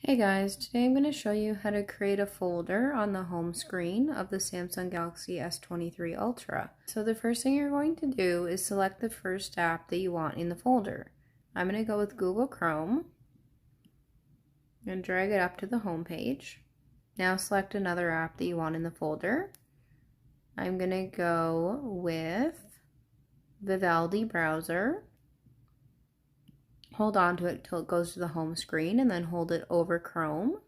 Hey guys, today I'm going to show you how to create a folder on the home screen of the Samsung Galaxy S23 Ultra. So the first thing you're going to do is select the first app that you want in the folder. I'm going to go with Google Chrome and drag it up to the home page. Now select another app that you want in the folder. I'm going to go with Vivaldi browser. Hold on to it till it goes to the home screen and then hold it over Chrome.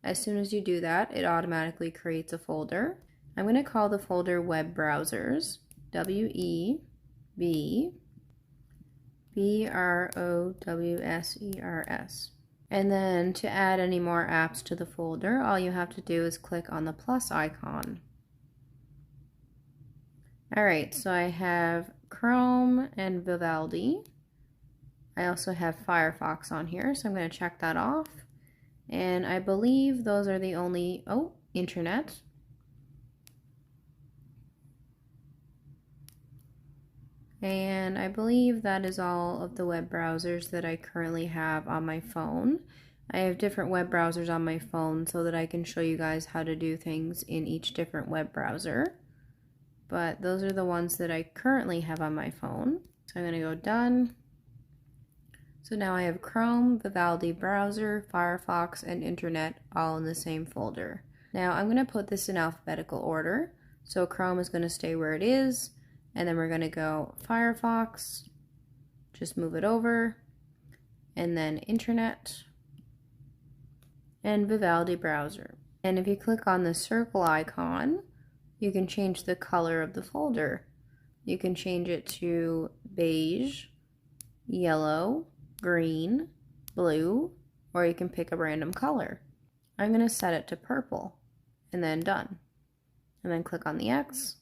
As soon as you do that, it automatically creates a folder. I'm going to call the folder Web Browsers, W-E-B-B-R-O-W-S-E-R-S. And then to add any more apps to the folder, all you have to do is click on the plus icon. Alright, so I have Chrome and Vivaldi. I also have Firefox on here, so I'm going to check that off. And I believe those are the only, internet. And I believe that is all of the web browsers that I currently have on my phone. I have different web browsers on my phone so that I can show you guys how to do things in each different web browser. But those are the ones that I currently have on my phone. So I'm going to go done. So now I have Chrome, Vivaldi browser, Firefox, and Internet all in the same folder. Now I'm going to put this in alphabetical order. So Chrome is going to stay where it is, and then we're going to go Firefox, just move it over, and then Internet, and Vivaldi browser. And if you click on the circle icon, you can change the color of the folder. You can change it to beige, yellow, green, blue, or you can pick a random color. I'm going to set it to purple and then done. And then click on the X.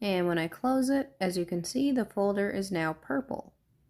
And when I close it, as you can see, the folder is now purple.